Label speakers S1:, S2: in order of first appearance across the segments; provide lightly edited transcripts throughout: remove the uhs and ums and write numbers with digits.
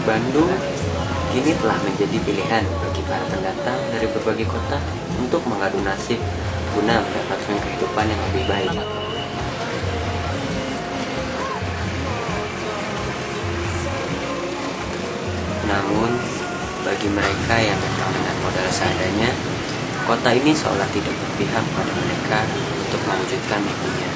S1: Bandung kini telah menjadi pilihan bagi para pendatang dari berbagai kota untuk mengadu nasib guna mendapatkan kehidupan yang lebih baik. Namun, bagi mereka yang memang dengan modal seadanya, kota ini seolah tidak berpihak pada mereka untuk mewujudkan mimpinya.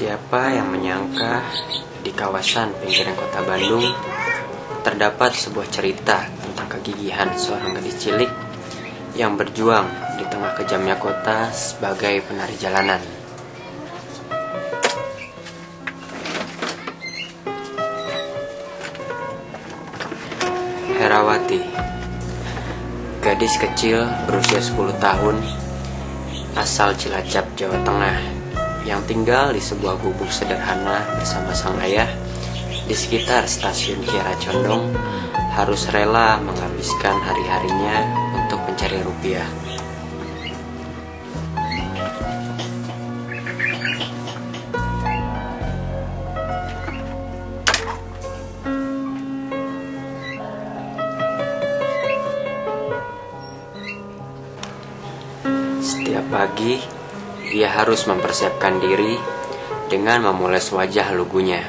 S1: Siapa yang menyangka di kawasan pinggiran kota Bandung terdapat sebuah cerita tentang kegigihan seorang gadis cilik yang berjuang di tengah kejamnya kota sebagai penari jalanan. Herawati, gadis kecil berusia 10 tahun, asal Cilacap, Jawa Tengah, yang tinggal di sebuah gubuk sederhana bersama sang ayah di sekitar stasiun Kiara Condong, harus rela menghabiskan hari-harinya untuk mencari rupiah. Setiap pagi, ia harus mempersiapkan diri dengan memoles wajah lugunya.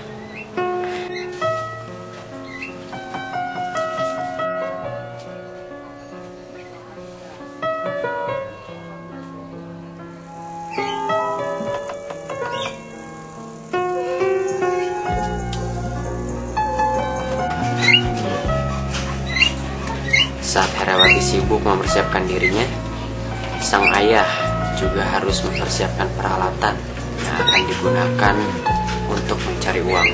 S1: Saat Herawati sibuk mempersiapkan dirinya, sang ayah juga harus mempersiapkan peralatan yang akan digunakan untuk mencari uang.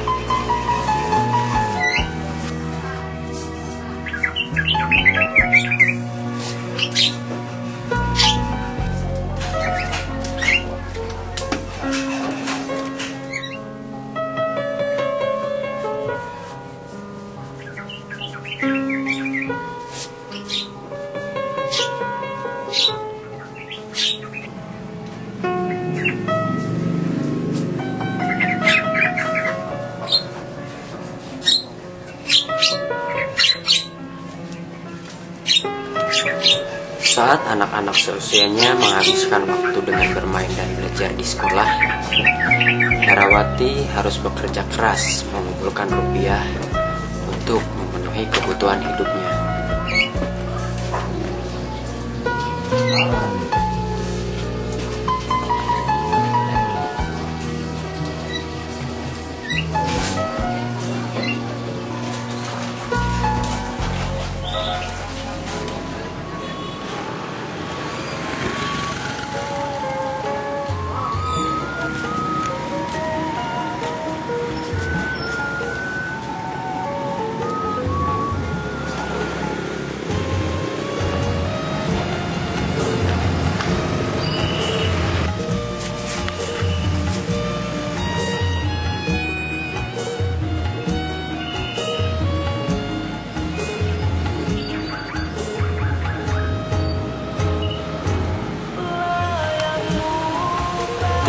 S1: Saat anak-anak seusianya menghabiskan waktu dengan bermain dan belajar di sekolah, Herawati harus bekerja keras mengumpulkan rupiah untuk memenuhi kebutuhan hidupnya.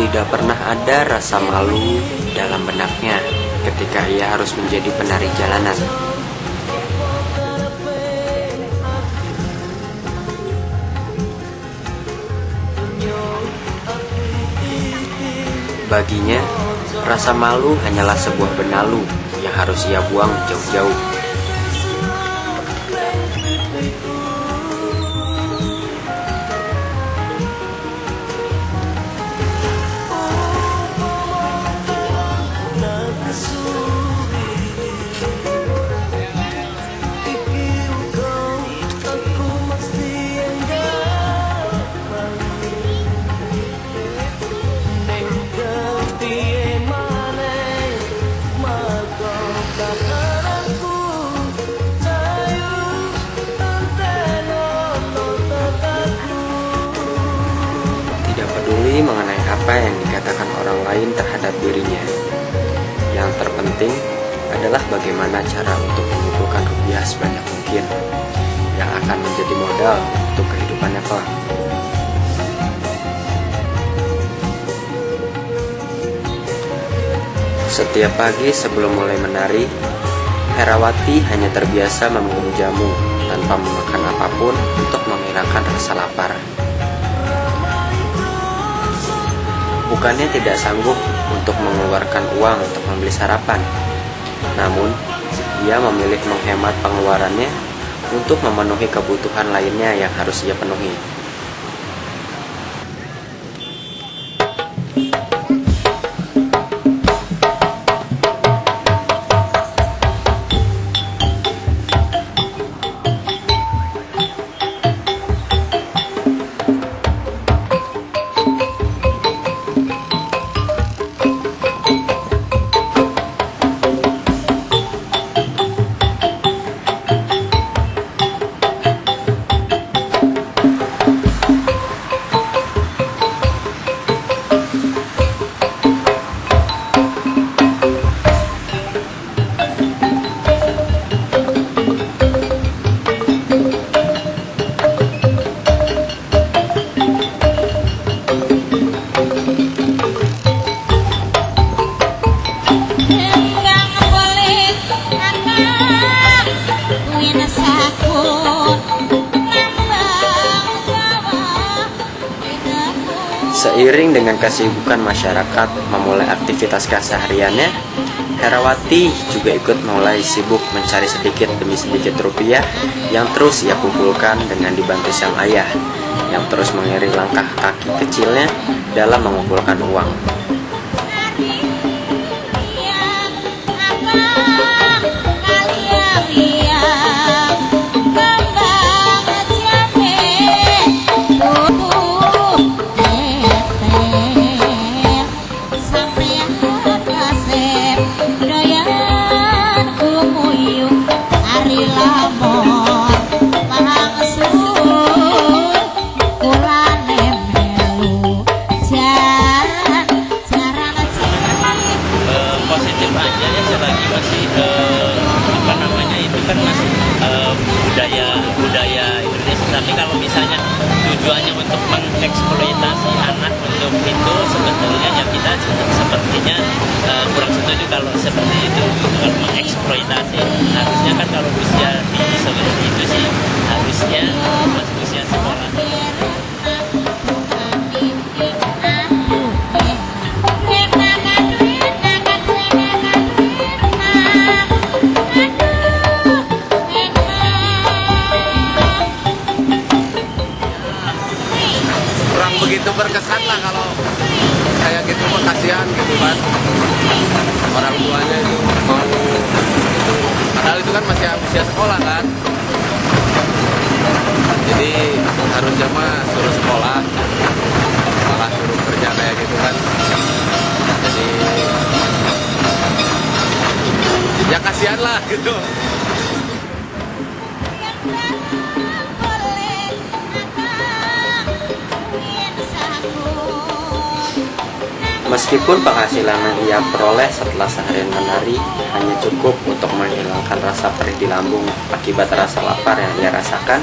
S1: Tidak pernah ada rasa malu dalam benaknya ketika ia harus menjadi penari jalanan. Baginya, rasa malu hanyalah sebuah benalu yang harus ia buang jauh-jauh. Mengenai apa yang dikatakan orang lain terhadap dirinya. Yang terpenting adalah bagaimana cara untuk mengumpulkan rupiah sebanyak mungkin. yang akan menjadi modal untuk kehidupannya kelak. Setiap pagi sebelum mulai menari, Herawati hanya terbiasa meminum jamu tanpa memakan apapun untuk menghilangkan rasa lapar. Bukannya tidak sanggup untuk mengeluarkan uang untuk membeli sarapan, namun ia memilih menghemat pengeluarannya untuk memenuhi kebutuhan lainnya yang harus ia penuhi. Seiring dengan kesibukan masyarakat memulai aktivitas kesehariannya, Herawati juga ikut mulai sibuk mencari sedikit demi sedikit rupiah yang terus ia kumpulkan dengan dibantu sang ayah yang terus mengiring langkah kaki kecilnya dalam mengumpulkan uang.
S2: Positif aja ya, selagi masih apa namanya itu kan masih budaya Indonesia. Tapi kalau misalnya tujuannya untuk mengeksploitasi anak untuk itu, sebetulnya ya kita sepertinya kurang setuju kalau seperti itu. Kalau mengeksploitasi, harusnya kan kalau usia seperti itu sih harusnya masih usia sekolah.
S3: Begitu berkesan lah kalau kayak gitu, kasihan gitu kan, orang tuanya itu mau itu, padahal itu kan masih usia sekolah kan, jadi harusnya mah suruh sekolah malah suruh kerja kayak gitu kan, jadi ya kasihan lah gitu.
S1: Meskipun penghasilan yang ia peroleh setelah seharian menari hanya cukup untuk menghilangkan rasa perih di lambung akibat rasa lapar yang ia rasakan,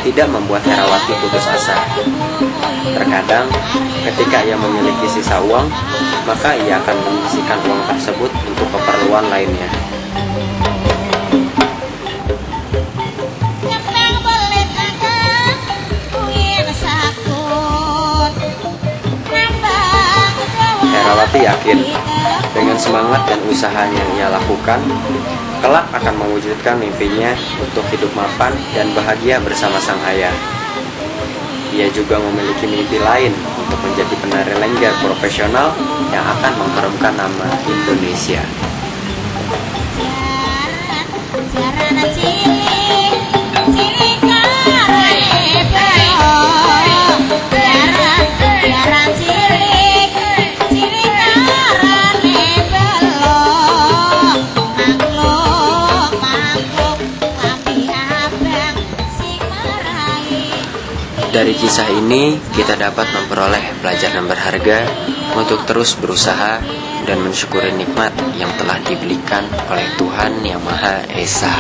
S1: tidak membuat Herawati putus asa. Terkadang, ketika ia memiliki sisa uang, maka ia akan menyisihkan uang tersebut untuk keperluan lainnya. Herawati yakin dengan semangat dan usaha yang ia lakukan, kelak akan mewujudkan mimpinya untuk hidup mapan dan bahagia bersama sang ayah. Ia juga memiliki mimpi lain untuk menjadi penari lengger profesional yang akan mengharumkan nama Indonesia. Dari kisah ini, kita dapat memperoleh pelajaran berharga untuk terus berusaha dan mensyukuri nikmat yang telah diberikan oleh Tuhan Yang Maha Esa.